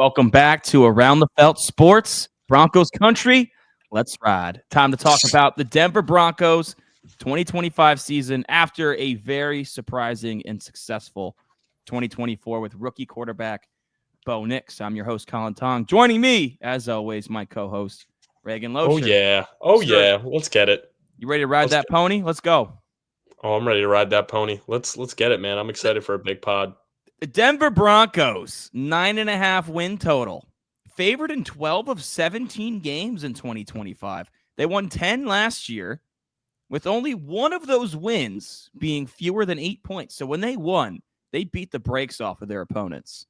Welcome back to Around the Felt Sports, Broncos Country. Let's ride. Time to talk about the Denver Broncos 2025 season after a very surprising and successful 2024 with rookie quarterback Bo Nix. I'm your host, Colin Tong. Joining me, as always, my co-host, Reagan Loescher. Oh, yeah. Let's get it. You ready to ride that pony? Let's go. Oh, I'm ready to ride that pony. Let's get it, man. I'm excited for a big pod. The Denver Broncos, 9.5 win total. Favored in 12 of 17 games in 2025. They won 10 last year, with only one of those wins being fewer than 8 points. So when they won, they beat the brakes off of their opponents.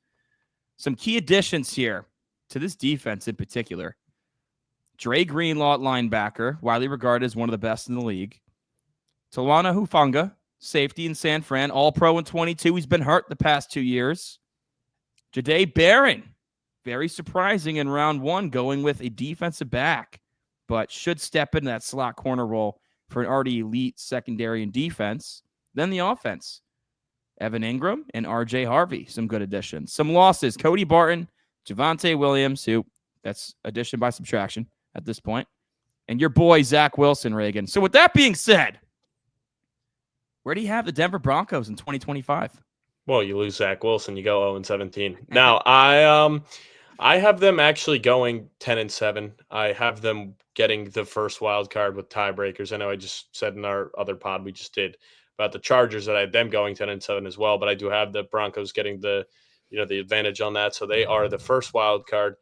Some key additions here to this defense in particular. Dre Greenlaw at linebacker, widely regarded as one of the best in the league. Talana Hufanga, safety in San Fran, all-pro in 22. He's been hurt the past 2 years. Jade Baron, very surprising in round one, going with a defensive back, but should step into that slot corner role for an already elite secondary and defense. Then the offense. Evan Ingram and RJ Harvey, some good additions. Some losses, Cody Barton, Javonte Williams, who that's addition by subtraction at this point, and your boy Zach Wilson, Reagan. So with that being said, where do you have the Denver Broncos in 2025? Well, you lose Zach Wilson, you go 0-17. Now, I have them actually going 10-7. I have them getting the first wild card with tiebreakers. I know I just said in our other pod we just did about the Chargers that I had them going 10-7 as well, but I do have the Broncos getting the advantage on that. So they are the first wild card.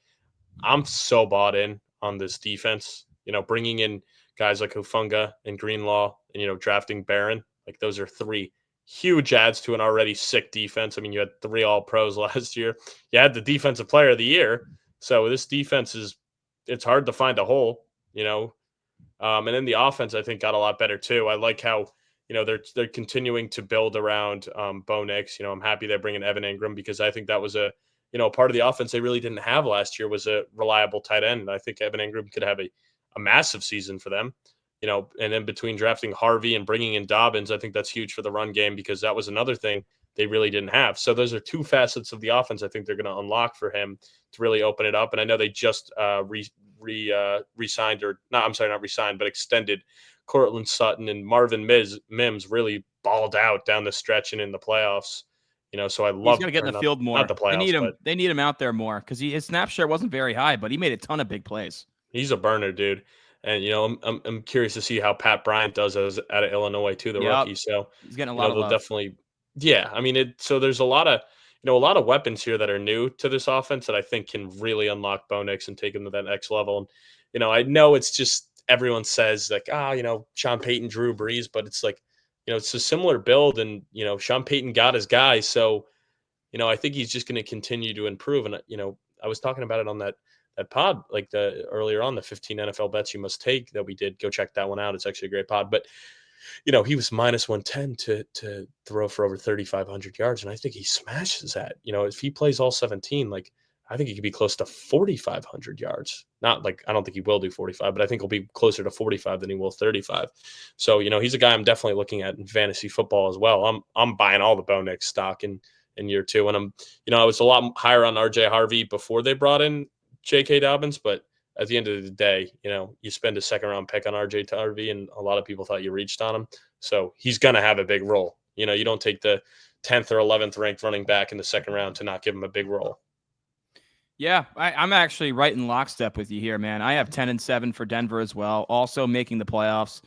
I'm so bought in on this defense. Bringing in guys like Hufanga and Greenlaw, and drafting Baron. Like those are three huge adds to an already sick defense. I mean, you had 3 All-Pros last year. You had the Defensive Player of the Year. So this defense it's hard to find a hole, and then the offense, I think, got a lot better too. I like how, they're continuing to build around Bo Nix. I'm happy they're bringing Evan Engram because I think that was a part of the offense they really didn't have last year was a reliable tight end. And I think Evan Engram could have a massive season for them. And then between drafting Harvey and bringing in Dobbins, I think that's huge for the run game because that was another thing they really didn't have. So those are two facets of the offense I think they're going to unlock for him to really open it up. And I know they just re-signed not re-signed, but extended Courtland Sutton, and Marvin Mims really balled out down the stretch and in the playoffs. So I love. He's going to get in the field more. Not the playoffs, they need him out there more because his snap share wasn't very high, but he made a ton of big plays. He's a burner, dude. And I'm curious to see how Pat Bryant does out of Illinois too, the rookie. So he's getting a lot of love. Definitely, yeah. I mean, so there's a lot of weapons here that are new to this offense that I think can really unlock Bo Nix and take him to that next level. And I know it's just everyone says like, Sean Payton, Drew Brees, but it's like, it's a similar build, and Sean Payton got his guy, so I think he's just going to continue to improve. And I was talking about it on that pod, like earlier on, the 15 NFL bets you must take that we did. Go check that one out. It's actually a great pod. But, he was minus 110 to throw for over 3,500 yards. And I think he smashes that. If he plays all 17, like I think he could be close to 4,500 yards. Not like, I don't think he will do 45, but I think he'll be closer to 45 than he will 35. So, he's a guy I'm definitely looking at in fantasy football as well. I'm buying all the Bo Nix stock in year 2. And I was a lot higher on RJ Harvey before they brought in J.K. Dobbins, but at the end of the day, you spend a second-round pick on RJ Harvey, and a lot of people thought you reached on him. So he's going to have a big role. You don't take the 10th or 11th ranked running back in the second round to not give him a big role. Yeah, I'm actually right in lockstep with you here, man. I have 10-7 for Denver as well. Also making the playoffs.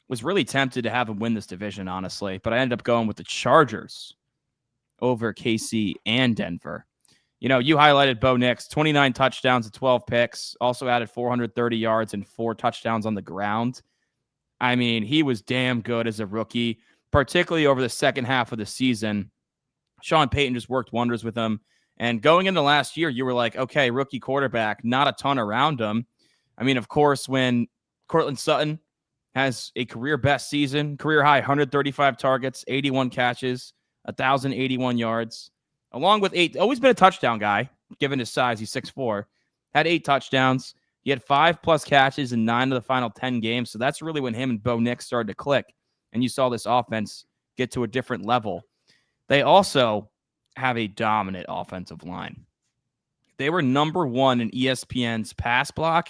Was really tempted to have him win this division, honestly, but I ended up going with the Chargers over KC and Denver. You highlighted Bo Nix, 29 touchdowns and 12 picks, also added 430 yards and 4 touchdowns on the ground. I mean, he was damn good as a rookie, particularly over the second half of the season. Sean Payton just worked wonders with him. And going into last year, you were like, okay, rookie quarterback, not a ton around him. I mean, of course, when Courtland Sutton has a career best season, career high 135 targets, 81 catches, 1,081 yards. Along with 8, always been a touchdown guy, given his size. He's 6'4", had 8 touchdowns. He had 5+ catches in 9 of the final 10 games. So that's really when him and Bo Nix started to click. And you saw this offense get to a different level. They also have a dominant offensive line. They were number 1 in ESPN's pass block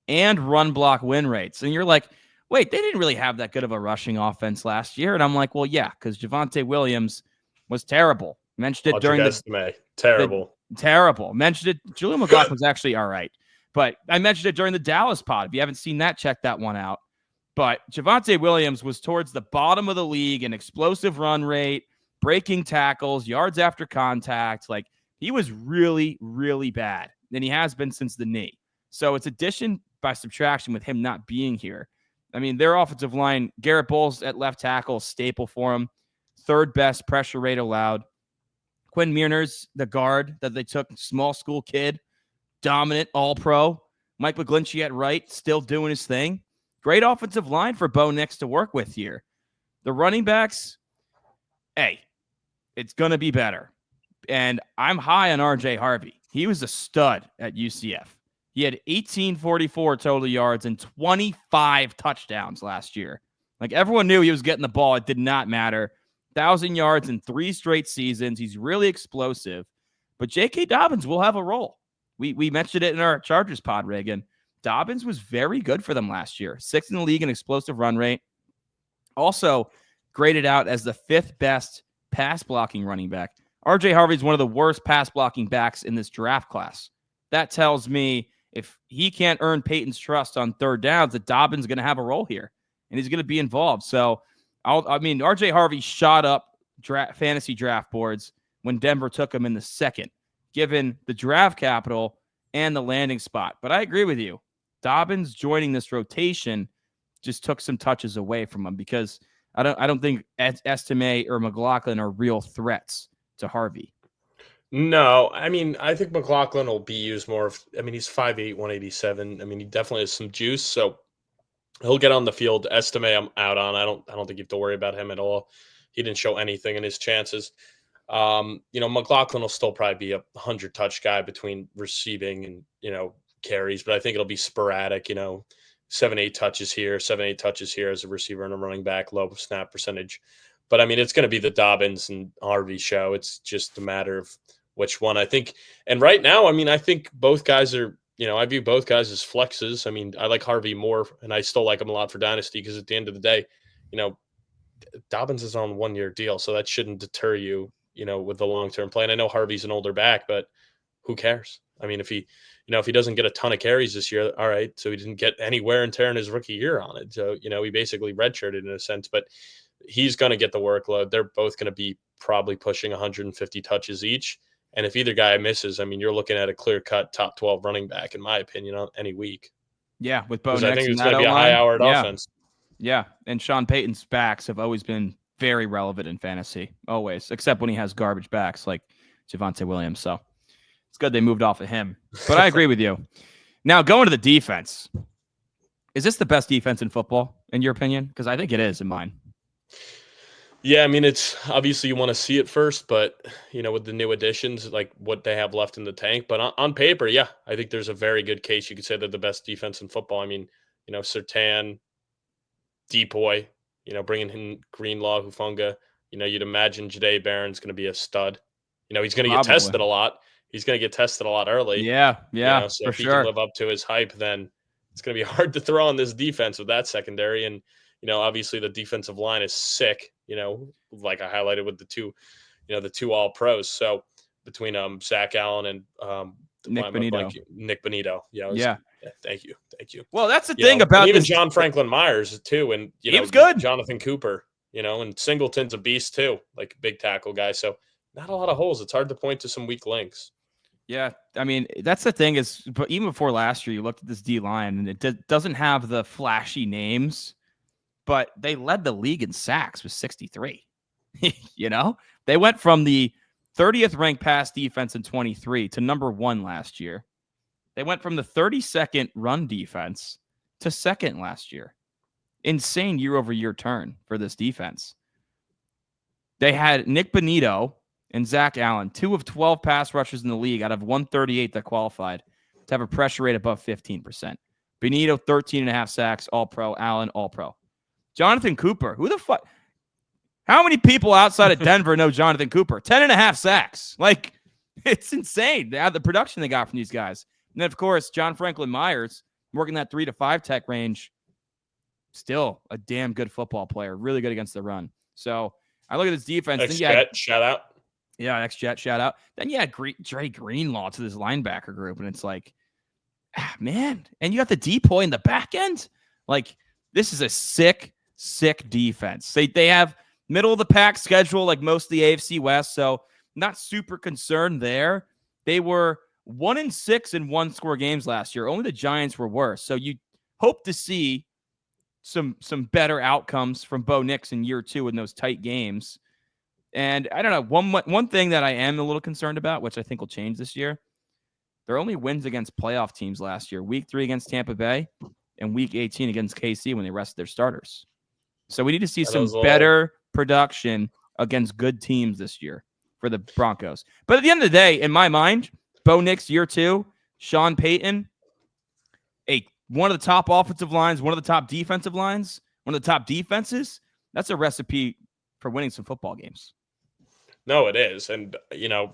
and run block win rates. And you're like, wait, they didn't really have that good of a rushing offense last year. And I'm like, well, yeah, because Javonte Williams was terrible. Mentioned it during terrible. Mentioned it. Julian McLaughlin was actually all right. But I mentioned it during the Dallas pod. If you haven't seen that, check that one out. But Javonte Williams was towards the bottom of the league in explosive run rate, breaking tackles, yards after contact. Like, he was really, really bad. And he has been since the knee. So it's addition by subtraction with him not being here. I mean, their offensive line, Garrett Bowles at left tackle, staple for him. 3rd best pressure rate allowed. Quinn Mearner's the guard that they took, small school kid, dominant, all-pro. Mike McGlinchey at right, still doing his thing. Great offensive line for Bo Nix to work with here. The running backs, hey, it's going to be better. And I'm high on RJ Harvey. He was a stud at UCF. He had 1844 total yards and 25 touchdowns last year. Like, everyone knew he was getting the ball. It did not matter. 1,000 yards in 3 straight seasons. He's really explosive. But J.K. Dobbins will have a role. We mentioned it in our Chargers pod, Reagan. Dobbins was very good for them last year. 6th in the league in explosive run rate. Also graded out as the 5th best pass blocking running back. RJ Harvey is one of the worst pass blocking backs in this draft class. That tells me if he can't earn Payton's trust on 3rd downs, that Dobbins is going to have a role here, and he's going to be involved. So, RJ Harvey shot up fantasy draft boards when Denver took him in the 2nd, given the draft capital and the landing spot. But I agree with you. Dobbins joining this rotation just took some touches away from him, because I don't think Estime or McLaughlin are real threats to Harvey. No, I mean, I think McLaughlin will be used more. He's 5'8", 187. I mean, he definitely has some juice, so he'll get on the field. Estime, I'm out on. I don't think you have to worry about him at all. He didn't show anything in his chances. McLaughlin will still probably be a 100-touch guy between receiving and, carries, but I think it'll be sporadic, 7-8 touches here, 7-8 touches here as a receiver and a running back, low snap percentage. But, it's going to be the Dobbins and Harvey show. It's just a matter of which one, I think. And right now, I think both guys are, I view both guys as flexes. I like Harvey more, and I still like him a lot for Dynasty, because at the end of the day, Dobbins is on a 1-year deal, so that shouldn't deter you, with the long-term play. And I know Harvey's an older back, but who cares? If he doesn't get a ton of carries this year, all right, so he didn't get any wear and tear in his rookie year on it. So, he basically redshirted in a sense, but he's going to get the workload. They're both going to be probably pushing 150 touches each. And if either guy misses, you're looking at a clear-cut top 12 running back, in my opinion, on any week. Yeah, with Bo Nix. I think it's going to be a high-hour offense. Yeah, and Sean Payton's backs have always been very relevant in fantasy, always, except when he has garbage backs like Javonte Williams. So it's good they moved off of him. But I agree with you. Now, going to the defense. Is this the best defense in football, in your opinion? Because I think it is in mine. Yeah, it's obviously you want to see it first, but, with the new additions, like what they have left in the tank. But on paper, yeah, I think there's a very good case. You could say they're the best defense in football. Surtain, DPOY, bringing in Greenlaw, Hufanga. You'd imagine Jade Baron's going to be a stud. He's going to get tested a lot. He's going to get tested a lot early. Yeah, so for if he sure. can live up to his hype, then it's going to be hard to throw on this defense with that secondary. And, obviously the defensive line is sick, like I highlighted with the two all-pros. So between Zach Allen and Nick Bonitto. Yeah. Thank you. Well, that's the thing about even John Franklin Myers too, and he was good. Jonathan Cooper, and Singleton's a beast too, like a big tackle guy. So not a lot of holes. It's hard to point to some weak links. Yeah, that's the thing is, but even before last year, you looked at this D line and it doesn't have the flashy names, but they led the league in sacks with 63. They went from the 30th ranked pass defense in 23 to number 1 last year. They went from the 32nd run defense to 2nd last year. Insane year-over-year turn for this defense. They had Nick Bonitto and Zach Allen, 2 of 12 pass rushers in the league out of 138 that qualified to have a pressure rate above 15%. Bonitto, 13.5 sacks, all-pro. Allen, all-pro. Jonathan Cooper, who the fuck? How many people outside of Denver know Jonathan Cooper? 10.5 sacks. Like, It's insane. They have the production they got from these guys. And then, of course, John Franklin Myers, working that 3 to 5 tech range, still a damn good football player, really good against the run. So I look at this defense. Ex-Jet, shout out. Yeah, ex-Jet, shout out. Then you had Dre Greenlaw to this linebacker group, and it's like, man. And you got the DPOY in the back end. Like, this is a sick defense. They have middle of the pack schedule like most of the AFC West, so not super concerned there. They were 1-6 in one-score games last year. Only the Giants were worse. So you hope to see some better outcomes from Bo Nix in year 2 in those tight games. And I don't know, one thing that I am a little concerned about, which I think will change this year, their only wins against playoff teams last year, week 3 against Tampa Bay and week 18 against KC when they rested their starters. So we need to see some better production against good teams this year for the Broncos. But at the end of the day, in my mind, Bo Nix year 2, Sean Payton, one of the top offensive lines, one of the top defensive lines, one of the top defenses. That's a recipe for winning some football games. No, it is. And,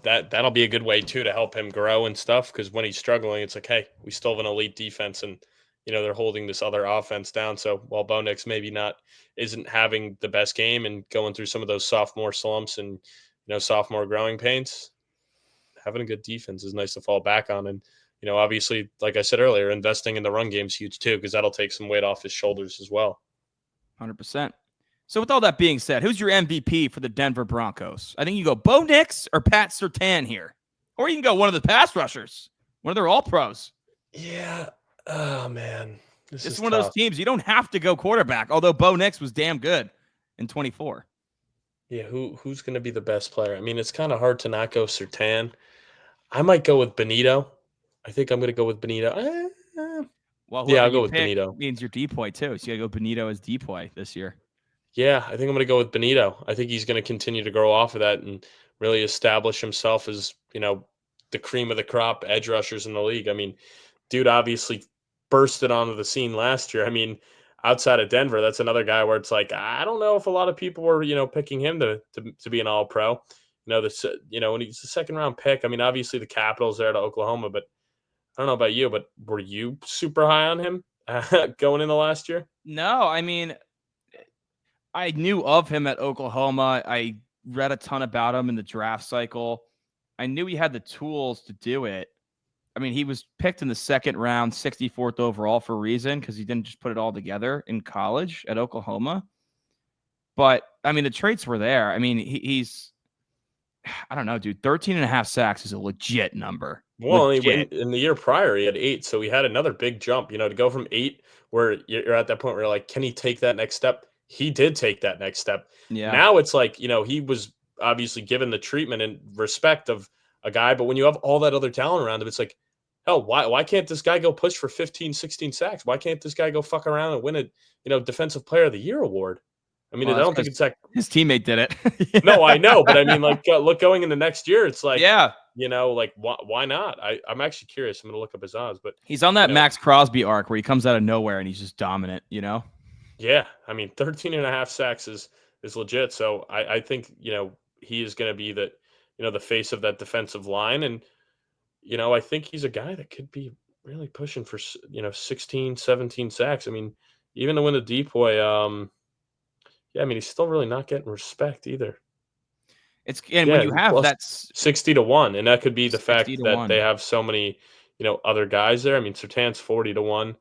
that'll be a good way, too, to help him grow and stuff. Because when he's struggling, it's like, hey, we still have an elite defense. And, they're holding this other offense down. So while Bo Nix maybe isn't having the best game and going through some of those sophomore slumps and, sophomore growing pains, having a good defense is nice to fall back on. And, obviously, like I said earlier, investing in the run game is huge, too, because that'll take some weight off his shoulders as well. 100%. So with all that being said, who's your MVP for the Denver Broncos? I think you go Bo Nix or Pat Surtain here. Or you can go one of the pass rushers. One of their all-pros. Yeah. Oh, man. This is one of those teams. You don't have to go quarterback, although Bo Nix was damn good in 24. Yeah, who's going to be the best player? I mean, it's kind of hard to not go Surtain. I might go with Bonitto. I think I'm going to go with Bonitto. Well, yeah, I'll go with Bonitto. Means your DPOY, too. So you got to go Bonitto as DPOY this year. Yeah, I think I'm going to go with Bonitto. I think he's going to continue to grow off of that and really establish himself as, the cream of the crop edge rushers in the league. I mean, dude obviously bursted onto the scene last year. I mean, outside of Denver, that's another guy where it's like, I don't know if a lot of people were, picking him to be an all-pro. When he's a second-round pick. I mean, obviously the Capitals there to Oklahoma, but I don't know about you, but were you super high on him going into last year? No, I mean, I knew of him at Oklahoma. I read a ton about him in the draft cycle. I knew he had the tools to do it. I mean, he was picked in the second round, 64th overall for a reason, because he didn't just put it all together in college at Oklahoma. But, I mean, the traits were there. I mean, he's, I don't know, dude, 13.5 sacks is a legit number. Well, in the year prior, he had 8, so he had another big jump, to go from 8, where you're at that point where you're like, can he take that next step? He did take that next step. Yeah. Now it's like, he was obviously given the treatment and respect of a guy, but when you have all that other talent around him, it's like, hell, why can't this guy go push for 15, 16 sacks? Why can't this guy go fuck around and win a Defensive Player of the Year award? I mean, I don't think it's like his teammate did it. Yeah. No, I know, but I mean, like, look, going into next year, it's like, yeah, like why not? I'm actually curious. I'm gonna look up his odds, but he's on that Max Crosby arc where he comes out of nowhere and he's just dominant. Yeah, I mean, 13.5 sacks is legit. So I think he is going to be the face of that defensive line, and I think he's a guy that could be really pushing for 16, 17 sacks. I mean, even to win the DPOY, yeah, I mean, he's still really not getting respect either. When you have that's 60-1, and that could be the fact that they have so many other guys there. I mean, Surtain's 40-1.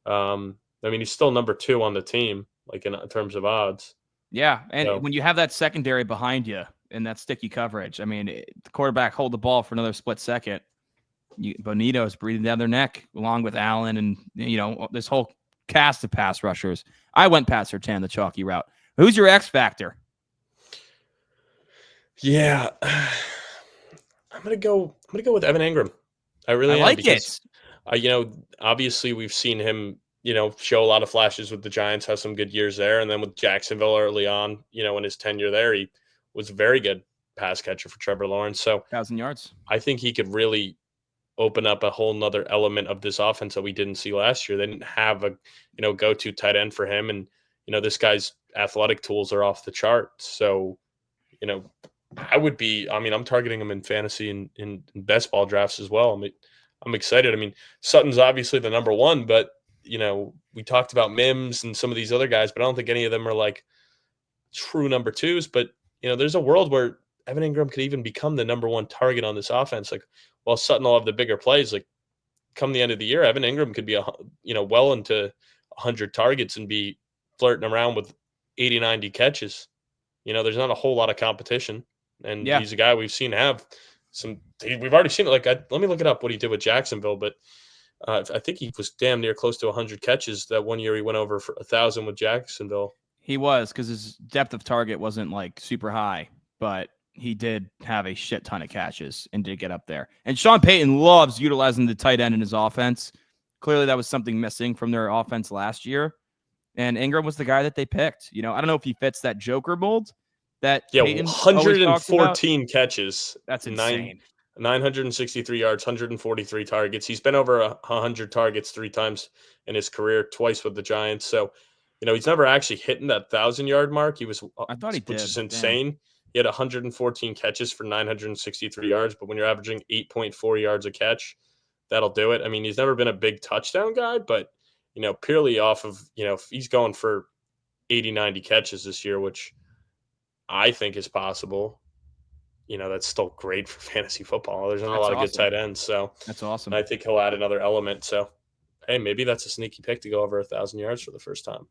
I mean, he's still number 2 on the team, like in terms of odds. Yeah, and when you have that secondary behind you and that sticky coverage, I mean, the quarterback hold the ball for another split second. Bonitto is breathing down their neck, along with Allen and this whole cast of pass rushers. I went Pat Surtain, the chalky route. Who's your X factor? Yeah, I'm gonna go with Evan Engram. I really like it. Obviously we've seen him, show a lot of flashes with the Giants, have some good years there. And then with Jacksonville early on, in his tenure there, he was a very good pass catcher for Trevor Lawrence. So 1,000 yards. I think he could really open up a whole nother element of this offense that we didn't see last year. They didn't have a, go-to tight end for him. And, this guy's athletic tools are off the chart. So, I'm targeting him in fantasy and in best ball drafts as well. I'm excited. I mean, Sutton's obviously the number one, but we talked about Mims and some of these other guys, but I don't think any of them are like true number twos. But there's a world where Evan Ingram could even become the number one target on this offense. Like, while Sutton will have the bigger plays, like come the end of the year, Evan Ingram could be well into 100 targets and be flirting around with 80, 90 catches. There's not a whole lot of competition, and Yeah, he's a guy we've seen have some. We've already seen it. Like, let me look it up what he did with Jacksonville, but I think he was damn near close to 100 catches that one year. He went over for 1,000 with Jacksonville. he was, because his depth of target wasn't like super high, but he did have a shit ton of catches and did get up there. And Sean Payton loves utilizing the tight end in his offense. Clearly, that was something missing from their offense last year. And Ingram was the guy that they picked. I don't know if he fits that Joker mold that Payton always talks about. 114 catches. That's insane. 963 yards, 143 targets. He's been over 100 targets 3 times in his career, twice with the Giants. So, he's never actually hitting that 1,000-yard mark. I thought he did, which is insane. Damn. He had 114 catches for 963 yards, but when you're averaging 8.4 yards a catch, that'll do it. I mean, he's never been a big touchdown guy, but purely off of, if he's going for 80, 90 catches this year, which I think is possible, that's still great for fantasy football. There's not a lot of good tight ends. So that's awesome. I think he'll add another element. So, hey, maybe that's a sneaky pick to go over 1,000 yards for the first time.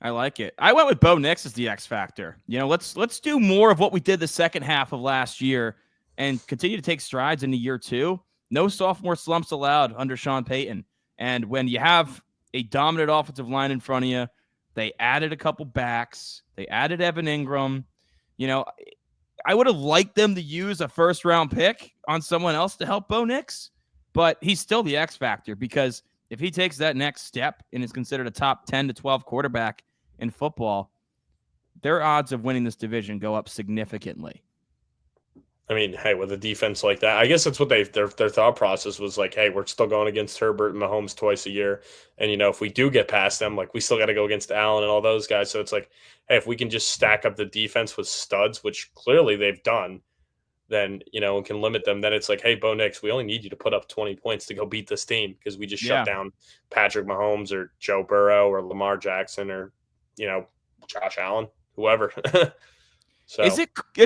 I like it. I went with Bo Nix as the X factor. Let's do more of what we did the second half of last year and continue to take strides into year 2. No sophomore slumps allowed under Sean Payton. And when you have a dominant offensive line in front of you, they added a couple backs. They added Evan Ingram. I would have liked them to use a first-round pick on someone else to help Bo Nix, but he's still the X factor, because if he takes that next step and is considered a top 10 to 12 quarterback in football, their odds of winning this division go up significantly. I mean, hey, with a defense like that, I guess that's what their thought process was like, hey, we're still going against Herbert and Mahomes twice a year. And, if we do get past them, like, we still got to go against Allen and all those guys. So it's like, hey, if we can just stack up the defense with studs, which clearly they've done, then, and can limit them, then it's like, hey, Bo Nix, we only need you to put up 20 points to go beat this team, because we just shut down Patrick Mahomes or Joe Burrow or Lamar Jackson or, Josh Allen, whoever. So is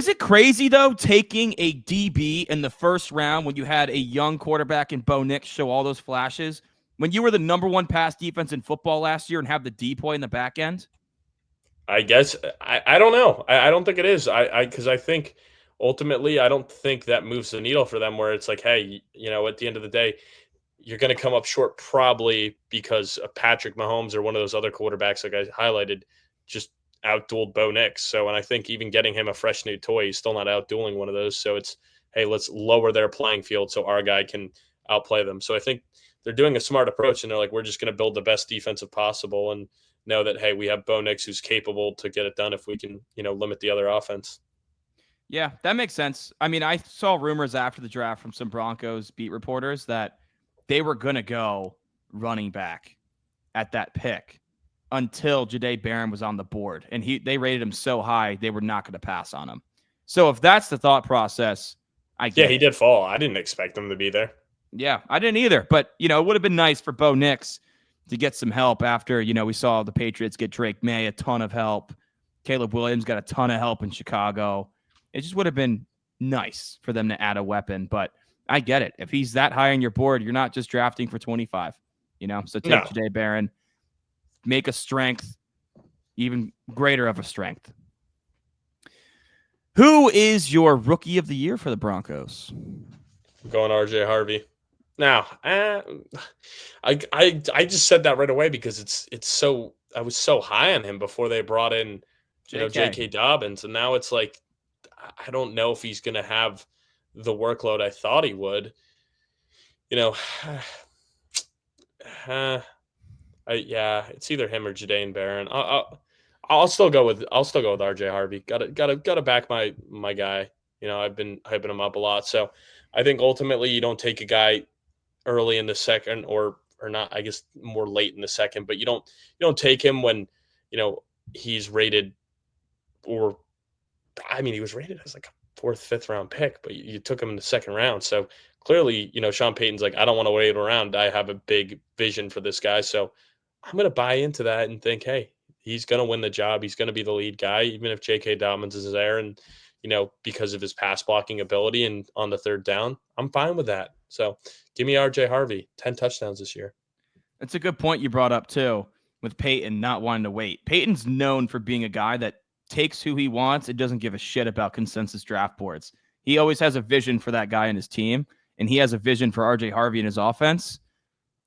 it crazy, though, taking a DB in the first round when you had a young quarterback in Bo Nix show all those flashes, when you were the number one pass defense in football last year and have the DPOY in the back end? I guess I don't know. I don't think it is. Because I think ultimately I don't think that moves the needle for them, where it's like, hey, at the end of the day, you're going to come up short probably because of Patrick Mahomes or one of those other quarterbacks like I highlighted just outdueled Bo Nix. So, and I think even getting him a fresh new toy, he's still not outdueling one of those. So it's, hey, let's lower their playing field so our guy can outplay them. So I think they're doing a smart approach, and they're like, we're just going to build the best defensive possible and know that, hey, we have Bo Nix who's capable to get it done if we can, limit the other offense. Yeah, that makes sense. I mean, I saw rumors after the draft from some Broncos beat reporters that they were going to go running back at that pick until Jade Baron was on the board. And they rated him so high, they were not going to pass on him. So if that's the thought process, I get it. He did fall. I didn't expect him to be there. Yeah, I didn't either. But, it would have been nice for Bo Nix to get some help after, we saw the Patriots get Drake May a ton of help. Caleb Williams got a ton of help in Chicago. It just would have been nice for them to add a weapon. But I get it. If he's that high on your board, you're not just drafting for 25. So take Jade Baron, make a strength even greater of a strength. Who is your rookie of the year for the Broncos? I'm going RJ Harvey. Now, I just said that right away because it's so, I was so high on him before they brought in J.K. Dobbins, and now it's like I don't know if he's going to have the workload I thought he would. It's either him or Jade Baron. I'll still go with RJ Harvey. Gotta back my guy. I've been hyping him up a lot. So I think ultimately you don't take a guy early in the second or not, I guess more late in the second, but you don't take him when he's rated, or I mean he was rated as like 4th, 5th round pick, but you took him in the 2nd round. So clearly, Sean Payton's like, I don't want to wait around. I have a big vision for this guy. So I'm going to buy into that and think, hey, he's going to win the job. He's going to be the lead guy, even if J.K. Dobbins is there. And, because of his pass blocking ability and on the 3rd down, I'm fine with that. So give me RJ Harvey, 10 touchdowns this year. That's a good point you brought up, too, with Payton not wanting to wait. Payton's known for being a guy that takes who he wants. It doesn't give a shit about consensus draft boards. He always has a vision for that guy in his team, and he has a vision for RJ Harvey in his offense.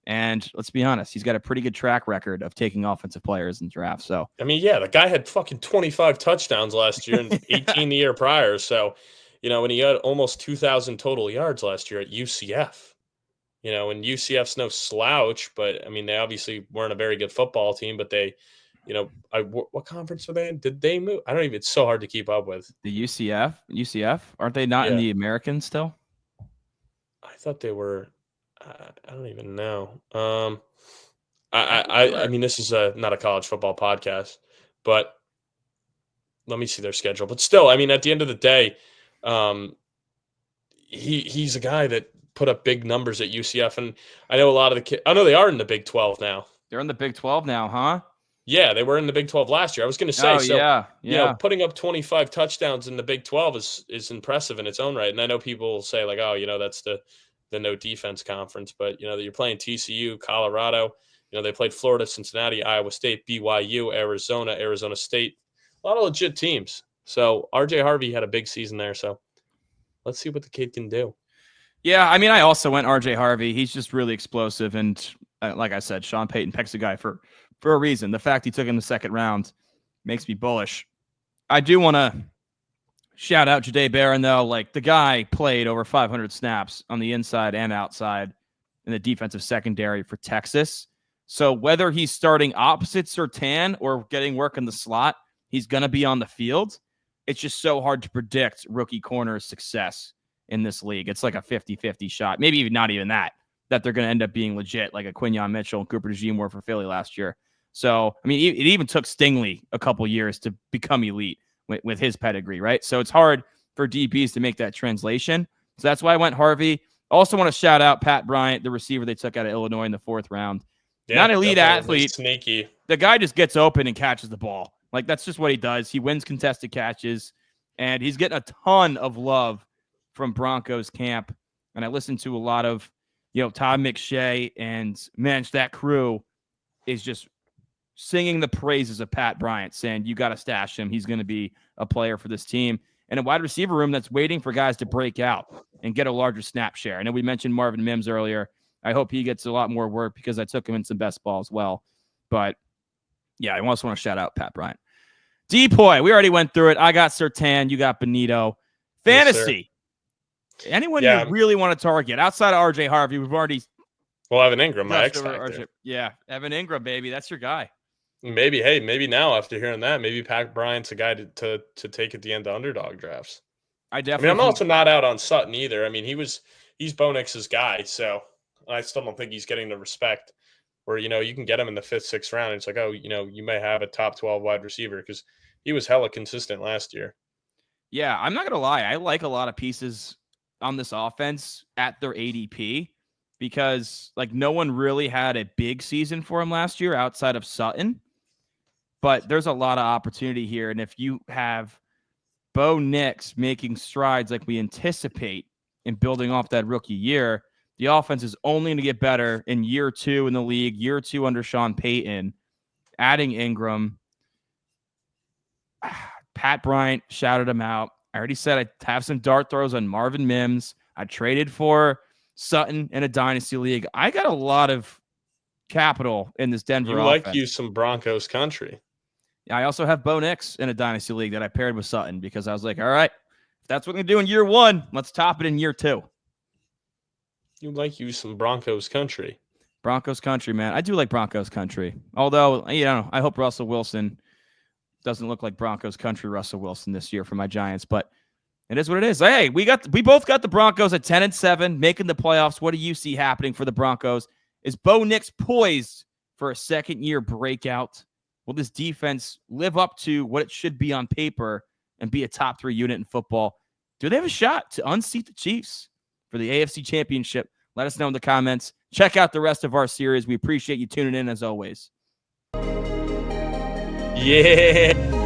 And let's be honest, he's got a pretty good track record of taking offensive players in draft. So, I mean, yeah, the guy had fucking 25 touchdowns last year and 18 the year prior. So, when he had almost 2,000 total yards last year at UCF, and UCF's no slouch, but I mean, they obviously weren't a very good football team, but they, what conference are they in? Did they move? I don't even, it's so hard to keep up with. The UCF, aren't they not in the American still? I thought they were. I don't even know. I mean, this is not a college football podcast, but let me see their schedule. But still, I mean, at the end of the day, he's a guy that put up big numbers at UCF, and I know a lot of the kids. I know they are in the Big 12 now. They're in the Big 12 now, huh? Yeah, they were in the Big 12 last year. I was going to say, yeah. Putting up 25 touchdowns in the Big 12 is impressive in its own right. And I know people will say like, oh, that's the no defense conference, but you're playing TCU, Colorado. They played Florida, Cincinnati, Iowa State, BYU, Arizona State, a lot of legit teams. So RJ Harvey had a big season there. So let's see what the kid can do. Yeah, I mean, I also went RJ Harvey. He's just really explosive, and like I said, Sean Payton picks a guy for a reason. The fact he took him the 2nd round makes me bullish. I do want to shout out Jade Baron, though. Like, the guy played over 500 snaps on the inside and outside in the defensive secondary for Texas. So whether he's starting opposite Surtain or getting work in the slot, he's going to be on the field. It's just so hard to predict rookie corner success in this league. It's like a 50-50 shot. Maybe even not even that they're going to end up being legit, like a Quinyon Mitchell and Cooper DeJean were for Philly last year. So, I mean, it even took Stingley a couple years to become elite with his pedigree, right? So it's hard for DBs to make that translation. So that's why I went Harvey. Also want to shout out Pat Bryant, the receiver they took out of Illinois in the 4th round. Yeah, not an elite athlete. Sneaky. The guy just gets open and catches the ball. Like, that's just what he does. He wins contested catches, and he's getting a ton of love from Broncos camp. And I listened to a lot of, Todd McShay, and man, that crew is just singing the praises of Pat Bryant, saying, you got to stash him. He's going to be a player for this team. And a wide receiver room that's waiting for guys to break out and get a larger snap share. I know we mentioned Marvin Mims earlier. I hope he gets a lot more work because I took him in some best ball as well. But yeah, I also want to shout out Pat Bryant. DPOY, we already went through it. I got Surtain. You got Bonitto. Fantasy. Yes, anyone you really want to target outside of RJ Harvey? We've already. Well, Evan Ingram, my X factor. Yeah, Evan Ingram, baby. That's your guy. Maybe now after hearing that, maybe Pat Bryant's a guy to take at the end of underdog drafts. I'm also not out on Sutton either. I mean, he's Bo Nix's guy, so I still don't think he's getting the respect where, you can get him in the 5th, 6th round. It's like, oh, you may have a top 12 wide receiver because he was hella consistent last year. Yeah, I'm not going to lie. I like a lot of pieces on this offense at their ADP because, like, no one really had a big season for him last year outside of Sutton. But there's a lot of opportunity here. And if you have Bo Nix making strides like we anticipate in building off that rookie year, the offense is only going to get better in year 2 in the league, year 2 under Sean Payton, adding Ingram. Pat Bryant shouted him out. I already said I'd have some dart throws on Marvin Mims. I traded for Sutton in a Dynasty league. I got a lot of capital in this Denver offense. You like some Broncos country. I also have Bo Nix in a Dynasty league that I paired with Sutton because I was like, all right, if that's what we're going to do in year 1, let's top it in year 2. You like some Broncos country. Broncos country, man. I do like Broncos country. Although, I hope Russell Wilson doesn't look like Broncos country Russell Wilson this year for my Giants, but it is what it is. Hey, we both got the Broncos at 10-7, making the playoffs. What do you see happening for the Broncos? Is Bo Nix poised for a second-year breakout? Will this defense live up to what it should be on paper and be a top 3 unit in football? do they have a shot to unseat the Chiefs for the AFC Championship? Let us know in the comments. Check out the rest of our series. We appreciate you tuning in as always. Yeah.